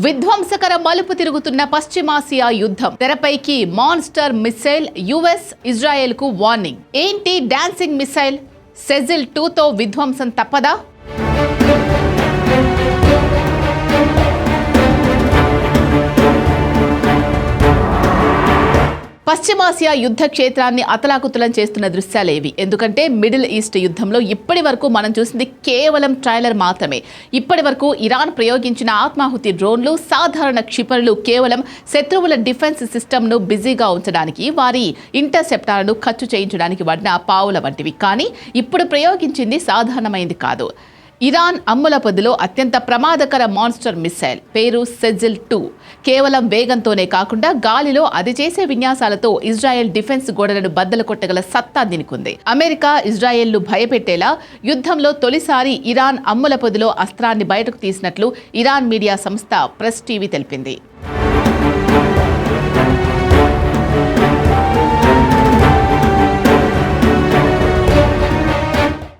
విధ్వంసకర మలుపు తిరుగుతున్న పశ్చిమాసియా యుద్ధం తెరపైకి మాన్స్టర్ మిసైల్ యుఎస్ ఇజ్రాయెల్ కు వార్నింగ్. ఏంటి డాన్సింగ్ మిసైల్? సెజిల్ 2తో విధ్వంసం తప్పదా? పశ్చిమాసియా యుద్ధ క్షేత్రాన్ని అతలాకుతలం చేస్తున్న దృశ్యాలేవి. ఎందుకంటే మిడిల్ ఈస్ట్ యుద్ధంలో ఇప్పటి వరకు మనం చూసింది కేవలం ట్రైలర్ మాత్రమే. ఇప్పటి వరకు ఇరాన్ ప్రయోగించిన ఆత్మాహుతి డ్రోన్లు, సాధారణ క్షిపణులు కేవలం శత్రువుల డిఫెన్స్ సిస్టమ్ను బిజీగా ఉంచడానికి, వారి ఇంటర్సెప్టార్లను ఖర్చు చేయించడానికి వాడిన పావుల వంటివి. కానీ ఇప్పుడు ప్రయోగించింది సాధారణమైంది కాదు. ఇరాన్ అమ్ముల పొదిలో అత్యంత ప్రమాదకర మాన్స్టర్ మిసైల్, పేరు సెజిల్ 2. కేవలం వేగంతోనే కాకుండా గాలిలో అది చేసే విన్యాసాలతో ఇజ్రాయెల్ డిఫెన్స్ గోడలను బద్దలు కొట్టగల సత్తా దీనికుంది. అమెరికా, ఇజ్రాయెల్ను భయపెట్టేలా యుద్ధంలో తొలిసారి ఇరాన్ అమ్ముల పొదిలో అస్త్రాన్ని బయటకు తీసినట్లు ఇరాన్ మీడియా సంస్థ ప్రెస్ టీవీ తెలిపింది.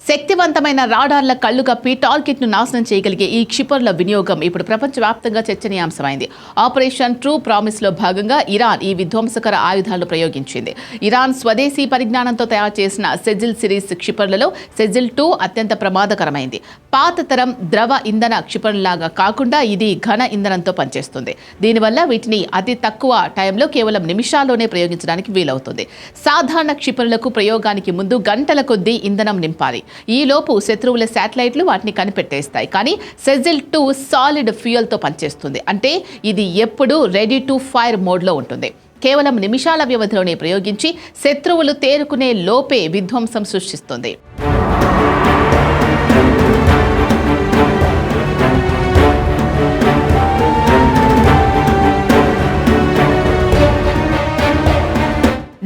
శక్తివంతమైన రాడార్ల కళ్లు కప్పి టార్గెట్ ను నాశనం చేయగలిగే ఈ క్షిపణుల వినియోగం ఇప్పుడు ప్రపంచవ్యాప్తంగా చర్చనీయాంశమైంది. ఆపరేషన్ ట్రూ ప్రామిస్ లో భాగంగా ఇరాన్ ఈ విధ్వంసకర ఆయుధాలను ప్రయోగించింది. ఇరాన్ స్వదేశీ పరిజ్ఞానంతో తయారు చేసిన సెజిల్ సిరీస్ క్షిపణులలో సెజిల్ 2 అత్యంత ప్రమాదకరమైంది. పాత తరం ద్రవ ఇంధన క్షిపణులాగా కాకుండా ఇది ఘన ఇంధనంతో పనిచేస్తుంది. దీనివల్ల వీటిని అతి తక్కువ టైంలో కేవలం నిమిషాల్లోనే ప్రయోగించడానికి వీలవుతుంది. సాధారణ క్షిపణులకు ప్రయోగానికి ముందు గంటల కొద్దీ ఇంధనం నింపాలి. ఈలోపు శత్రువుల శాటిలైట్లు వాటిని కనిపెట్టేస్తాయి. కానీ సెజిల్ 2 సాలిడ్ ఫ్యూయల్ తో పనిచేస్తుంది. అంటే ఇది ఎప్పుడూ రెడీ టు ఫైర్ మోడ్లో ఉంటుంది. కేవలం నిమిషాల వ్యవధిలోనే ప్రయోగించి శత్రువులు తేరుకునే లోపే విధ్వంసం సృష్టిస్తుంది.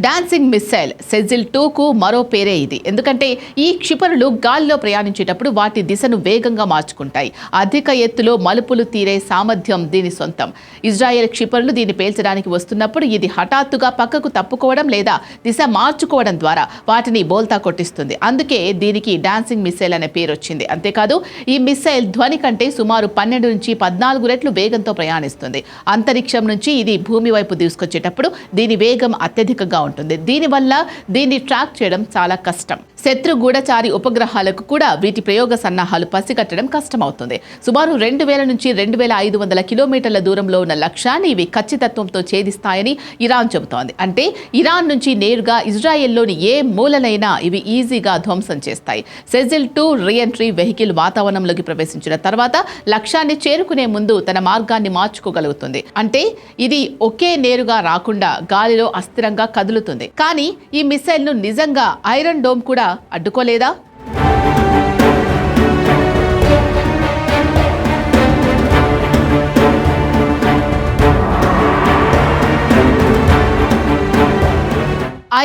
డాన్సింగ్ మిసైల్ సెజిల్ 2కు మరో పేరే ఇది. ఎందుకంటే ఈ క్షిపణులు గాల్లో ప్రయాణించేటప్పుడు వాటి దిశను వేగంగా మార్చుకుంటాయి. అధిక ఎత్తులో మలుపులు తీరే సామర్థ్యం దీని సొంతం. ఇజ్రాయెల్ క్షిపణులు దీన్ని పేల్చడానికి వస్తున్నప్పుడు ఇది హఠాత్తుగా పక్కకు తప్పుకోవడం లేదా దిశ మార్చుకోవడం ద్వారా వాటిని బోల్తా కొట్టిస్తుంది. అందుకే దీనికి డాన్సింగ్ మిసైల్ అనే పేరు వచ్చింది. అంతేకాదు ఈ మిసైల్ ధ్వని కంటే సుమారు 12 నుంచి 14 రెట్లు వేగంతో ప్రయాణిస్తుంది. అంతరిక్షం నుంచి ఇది భూమి వైపు తీసుకొచ్చేటప్పుడు దీని వేగం అత్యధికంగా ఉంటుంది. దీనివల్ల దీన్ని ట్రాక్ చేయడం చాలా కష్టం. శత్రు గూఢచారి ఉపగ్రహాలకు కూడా వీటి ప్రయోగ సన్నాహాలు పసిగట్టడం కష్టమవుతుంది. సుమారు 2000 నుంచి 2500 కిలోమీటర్ల దూరంలో ఉన్న లక్ష్యాన్ని ఇవి ఖచ్చితత్వంతో ఛేదిస్తాయని ఇరాన్ చెబుతోంది. అంటే ఇరాన్ నుంచి నేరుగా ఇజ్రాయెల్లోని ఏ మూలనైనా ఇవి ఈజీగా ధ్వంసం చేస్తాయి. సెజిల్ 2 రీఎంట్రీ వెహికల్ వాతావరణంలోకి ప్రవేశించిన తర్వాత లక్ష్యాన్ని చేరుకునే ముందు తన మార్గాన్ని మార్చుకోగలుగుతుంది. అంటే ఇది ఒకే నేరుగా రాకుండా గాలిలో అస్థిరంగా కదులుతుంది. కానీ ఈ మిసైల్ ను నిజంగా ఐరన్ డోమ్ కూడా అడ్డుకోలేదా?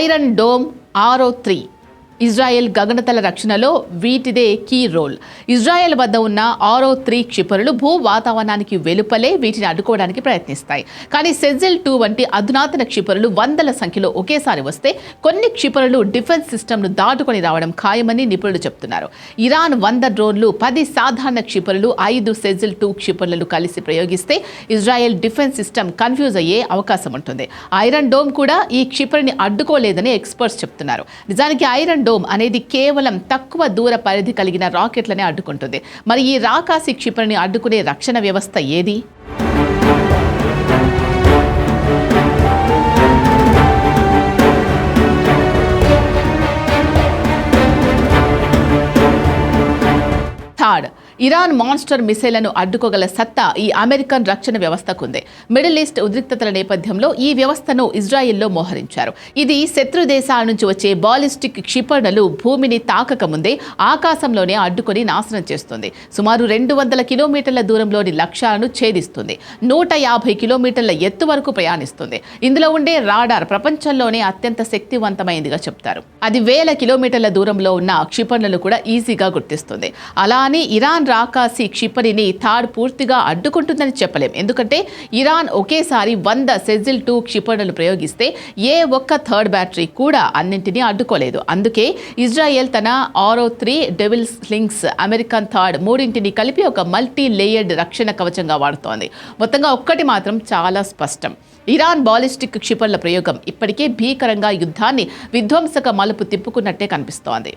ఐరన్ డోమ్ RO3 ఇజ్రాయెల్ గగనతల రక్షణలో వీటిదే కీ రోల్. ఇజ్రాయెల్ వద్ద ఉన్న RO3 క్షిపణులు భూ వాతావరణానికి వెలుపలే వీటిని అడ్డుకోవడానికి ప్రయత్నిస్తాయి. కానీ సెజిల్ 2 వంటి అధునాతన క్షిపణులు వందల సంఖ్యలో ఒకేసారి వస్తే కొన్ని క్షిపణులు డిఫెన్స్ సిస్టమ్ను దాటుకొని రావడం ఖాయమని నిపుణులు చెబుతున్నారు. ఇరాన్ 100 డ్రోన్లు, 10 సాధారణ క్షిపణులు, 5 సెజిల్ 2 క్షిపణులను కలిసి ప్రయోగిస్తే ఇజ్రాయెల్ డిఫెన్స్ సిస్టమ్ కన్ఫ్యూజ్ అయ్యే అవకాశం ఉంటుంది. ఐరన్ డోమ్ కూడా ఈ క్షిపణిని అడ్డుకోలేదని ఎక్స్పర్ట్స్ చెప్తున్నారు. నిజానికి ఐరన్ డోమ్ అనేది కేవలం తక్కువ దూర పరిధి కలిగిన రాకెట్లనే అడ్డుకుంటుంది. మరి ఈ రాకాసి క్షిపణిని అడ్డుకునే రక్షణ వ్యవస్థ ఏది? థర్డ్, ఇరాన్ మాన్స్టర్ మిసైళ్లను అడ్డుకోగల సత్తా ఈ అమెరికన్ రక్షణ వ్యవస్థకుంది. మిడిల్ ఈస్ట్ ఉద్రిక్తతల నేపథ్యంలో ఈ వ్యవస్థను ఇజ్రాయెల్లో మోహరించారు. ఇది శత్రు దేశాల నుంచి వచ్చే బాలిస్టిక్ క్షిపణులు భూమిని తాకకముందే ఆకాశంలోనే అడ్డుకొని నాశనం చేస్తుంది. సుమారు 200 కిలోమీటర్ల దూరంలోని లక్ష్యాలను ఛేదిస్తుంది. 150 కిలోమీటర్ల ఎత్తు వరకు ప్రయాణిస్తుంది. ఇందులో ఉండే రాడార్ ప్రపంచంలోనే అత్యంత శక్తివంతమైనదిగా చెప్తారు. అది 1000 కిలోమీటర్ల దూరంలో ఉన్న క్షిపణులను కూడా ఈజీగా గుర్తిస్తుంది. అలా అని ఇరాన్ ఇరాన్ రాకాసి క్షిపణిని థాడ్ పూర్తిగా అడ్డుకుంటుందని చెప్పలేం. ఎందుకంటే ఇరాన్ ఒకేసారి 100 సెజిల్ 2 క్షిపణులు ప్రయోగిస్తే ఏ ఒక్క థర్డ్ బ్యాటరీ కూడా అన్నింటినీ అడ్డుకోలేదు. అందుకే ఇజ్రాయెల్ తన ఆరో-3 డెవిల్ స్లింగ్స్, అమెరికన్ థాడ్ మూడింటిని కలిపి ఒక మల్టీ లేయర్డ్ రక్షణ కవచంగా వాడుతోంది. మొత్తంగా ఒక్కటి మాత్రం చాలా స్పష్టం: ఇరాన్ బాలిస్టిక్ క్షిపణుల ప్రయోగం ఇప్పటికే భీకరంగా యుద్ధాన్ని విధ్వంసక మలుపు తిప్పుకున్నట్టే కనిపిస్తోంది.